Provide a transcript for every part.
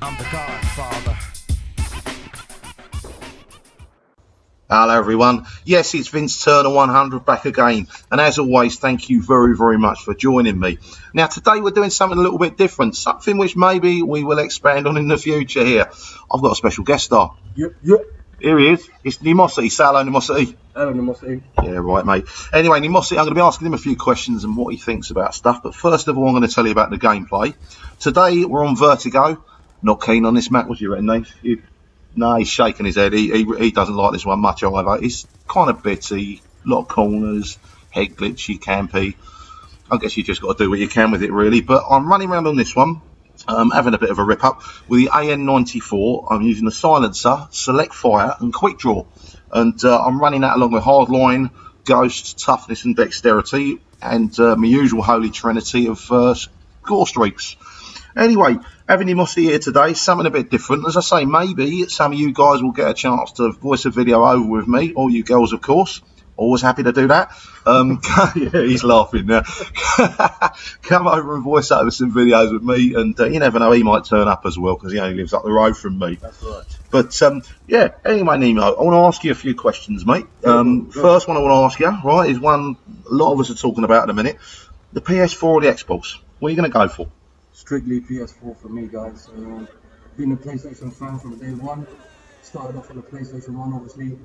I'm the Godfather. Hello everyone, yes, it's Vince Turner 100 back again, and as always thank you very much for joining me. Now today we're doing something a little bit different, something which maybe we will expand on in the future here. I've got a special guest star. Yep. Here he is, it's Nimosity. Say hello, Nimosity. Hello, Nimosity. Yeah, right mate. Anyway, Nimosity, I'm going to be asking him a few questions and what he thinks about stuff, but first of all I'm going to tell you about the gameplay. Today we're on Vertigo. Not keen on this map, what do you reckon, Nate? No, he's shaking his head. He doesn't like this one much either. It's kind of bitty, a lot of corners, head glitchy, campy. I guess you just got to do what you can with it, really. But I'm running around on this one, having a bit of a rip up with the AN94. I'm using the silencer, select fire, and quick draw. And I'm running that along with hardline, ghost, toughness, and dexterity, and my usual holy trinity of score streaks. Anyway, having Nimosity here today, something a bit different. As I say, maybe some of you guys will get a chance to voice a video over with me, or you girls, of course. Always happy to do that. Yeah, he's laughing now. Come over and voice over some videos with me, and you never know, he might turn up as well, because he only lives up the road from me. That's right. But, yeah, anyway, Nemo, I want to ask you a few questions, mate. First one I want to ask you, right, is one a lot of us are talking about in a minute. The PS4 or the Xbox? What are you going to go for? Strictly PS4 for me, guys. Been a PlayStation fan from day one. Started off on the PlayStation 1, obviously.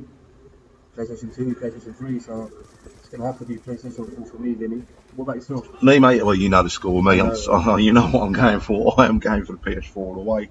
PlayStation 2, PlayStation 3, so it's going to have to be PlayStation 4 for me, Vinny. What about yourself? Me, mate, well, you know the score with me. You know what I'm going for. I am going for the PS4 all the way.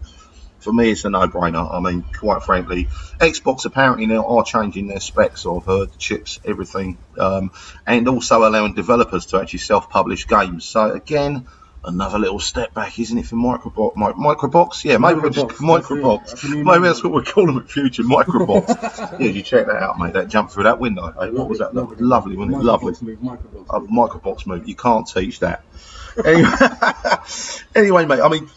For me, it's a no-brainer. I mean, quite frankly, Xbox apparently now are changing their specs. I've heard chips, everything, and also allowing developers to actually self-publish games. So again, another little step back, isn't it, for Microbox? Yeah, maybe we're just Microbox. Maybe that's what we're calling them in future, Microbox. Yeah, you check that out, mate. That jumped through that window. Hey, what was that? Lovely, wasn't it? Lovely. Microbox move. You can't teach that. Anyway, mate, I mean,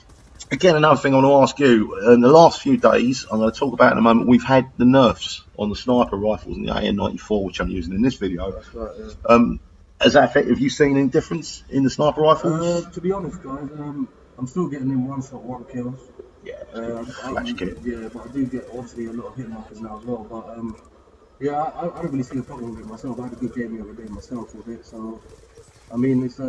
again, another thing I want to ask you. In the last few days, I'm going to talk about in a moment, we've had the nerfs on the sniper rifles and the AN94, which I'm using in this video. That's right, yeah. Has that affected, have you seen any difference in the sniper rifles? To be honest, guys, I'm still getting in one shot, one kills. Yeah, yeah, but I do get obviously a lot of hit markers now as well. But yeah, I don't really see a problem with it myself. I had a good game the other day myself with it, so I mean, it's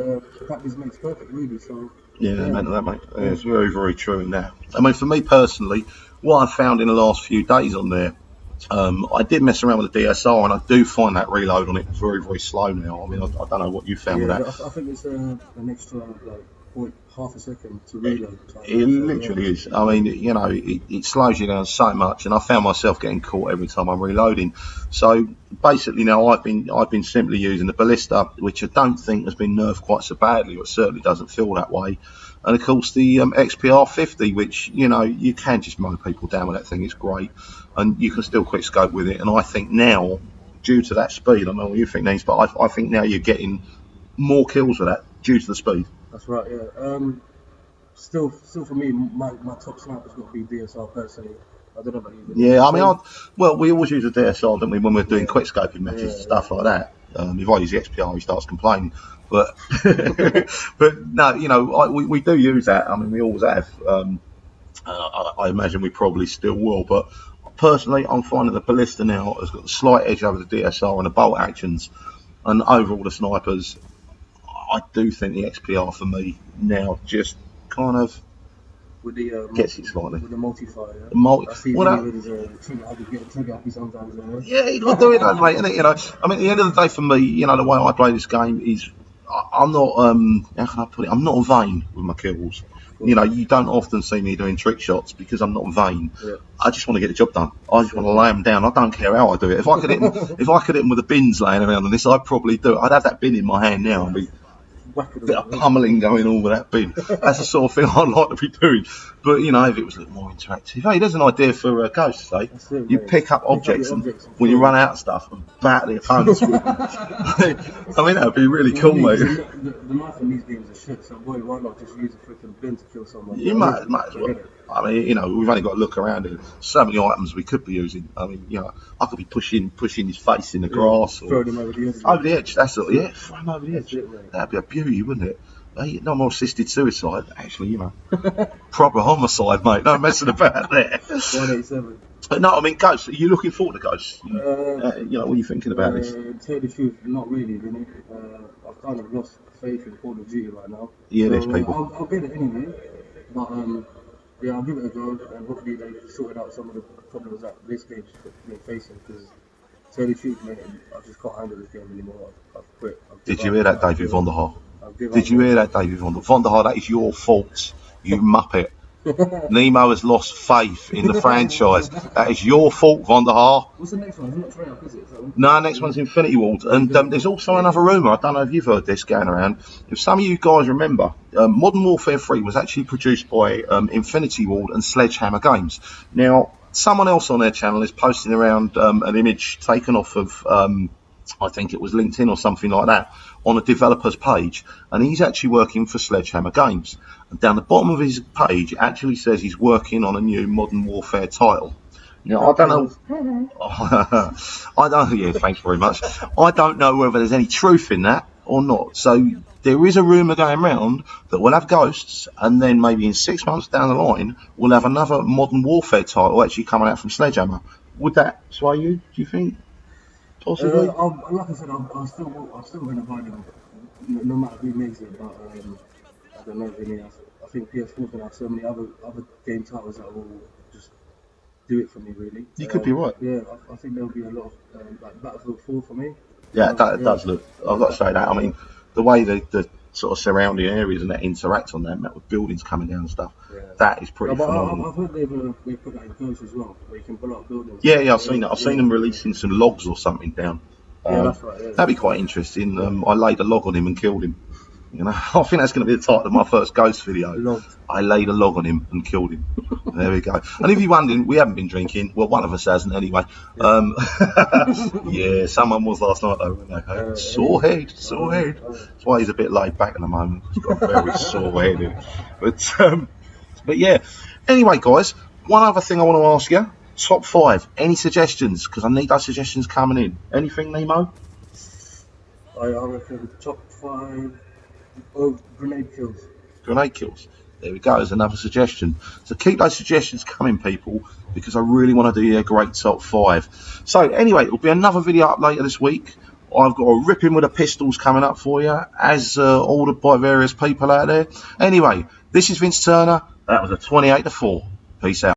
practice makes perfect, really. So yeah, amen to that, mate. Yeah, it's very true in that. I mean, for me personally, what I've found in the last few days on there, I did mess around with the DSR, and I do find that reload on it very slow now. I mean, I don't know what you found with that. I think it's an extra half a second to reload. It literally is. I mean, you know, it slows you down so much, and I found myself getting caught every time I'm reloading. So basically now I've been simply using the ballista, which I don't think has been nerfed quite so badly, or it certainly doesn't feel that way. And of course the XPR 50, which, you know, you can just mow people down with that thing. It's great, and you can still quick scope with it. And I think now, due to that speed, I don't know what you think, Nate, but I think now you're getting more kills with that due to the speed. That's right, yeah. Still for me, my top sniper's got to be DSR personally. I don't know about you. Yeah, I mean, well, we always use a DSR, don't we, when we're doing quick scoping matches and stuff like that. If I use the XPR, he starts complaining. But but no, you know, we do use that. I mean, we always have. I imagine we probably still will. But personally, I'm finding the ballista now has got a slight edge over the DSR and the bolt actions, and over all the snipers. I do think the XPR for me now just kind of with the gets it slightly. With the multi-fire. I see with trigger, I could get a trigger happy sometimes. Yeah, you got to do it, though, mate. Innit? You know, I mean, at the end of the day, for me, you know, the way I play this game is I'm not. How can I put it? I'm not vain with my kills. You know, you don't often see me doing trick shots because I'm not vain. Yeah. I just want to get the job done. I just want to lay them down. I don't care how I do it. If I could hit them with the bins laying around on this, I'd probably do it. I'd have that bin in my hand now and be a bit of pummeling going on with that bin. That's the sort of thing I'd like to be doing. But, you know, if it was a little more interactive. Hey, there's an idea for Ghosts, eh? You pick up objects and when you run out of stuff and bat the opponents with them. I mean, that would be really cool, mate. The knife in these games are shit, so boy, why not just use a freaking bin to kill someone? You might as well. I mean, you know, we've only got to look around here. So many items we could be using. I mean, you know, I could be pushing his face in the grass. Or throwing him over the edge. Over the edge, that's it. Yeah, throw him over the edge. That'd be a beauty, wouldn't it? No more assisted suicide, actually, you know. Proper homicide, mate. No messing about there. 187. But no, I mean, Ghost, are you looking forward to Ghost? You know, what are you thinking about this? To tell you the truth, not really, Vinny. I've kind of lost faith in Call of Duty right now. Yeah, So, there's people. I'll get it anyway. But yeah, I'll give it a go, and hopefully they sorted out some of the problems that this game's been facing. Because to tell you the truth, mate, I just can't handle this game anymore. I've quit. Did you hear that, David Vonderhaar? Did Did you hear that, David Vonderhaar? That is your fault, you muppet. Nemo has lost faith in the franchise. That is your fault, Vonderhaar. What's the next one? It's not Treyarch, is it? No, next one's Infinity Ward. And there's also another rumour, I don't know if you've heard this going around. If some of you guys remember, Modern Warfare 3 was actually produced by Infinity Ward and Sledgehammer Games. Now, someone else on their channel is posting around an image taken off of, I think it was LinkedIn or something like that, on a developer's page, and he's actually working for Sledgehammer Games. And down the bottom of his page, it actually says he's working on a new Modern Warfare title. Now, I don't know. I don't. Yeah, thanks very much. I don't know whether there's any truth in that or not. So there is a rumour going around that we'll have Ghosts, and then maybe in 6 months down the line, we'll have another Modern Warfare title actually coming out from Sledgehammer. Would that sway you? Do you think? Possibly. Like I said, I'm still going to buy them, no matter who makes it. But I don't know, Vinny. I think PS4's going to have so many other game titles that will just do it for me, really. You could be right. Yeah, I think there'll be a lot of like Battlefield 4 for me. Yeah, that does look. I've got to say that. I mean, the way the sort of surrounding areas and that interact on that, with buildings coming down and stuff, that is pretty phenomenal. I've heard they've put that in Ghost as well, where you can blow up buildings. Yeah, I've seen that. I've seen them releasing some logs or something down. Yeah, that's right. Yeah. That'd be quite interesting. I laid a log on him and killed him. You know, I think that's going to be the title of my first Ghost video. Logged. I laid a log on him and killed him. There we go. And if you're wondering, we haven't been drinking. Well, one of us hasn't anyway. Yeah, someone was last night though, weren't they? Sore head. That's why he's a bit laid back at the moment. He's got a very sore head. But yeah. Anyway, guys, one other thing I want to ask you. Top 5. Any suggestions? Because I need those suggestions coming in. Anything, Nemo? I reckon top 5 of grenade kills. Grenade kills. There we go. There's another suggestion. So keep those suggestions coming, people, because I really want to do a great top 5. So anyway, it'll be another video up later this week. I've got a ripping with the pistols coming up for you, as ordered by various people out there. Anyway, this is Vince Turner. That was a 28-4. Peace out.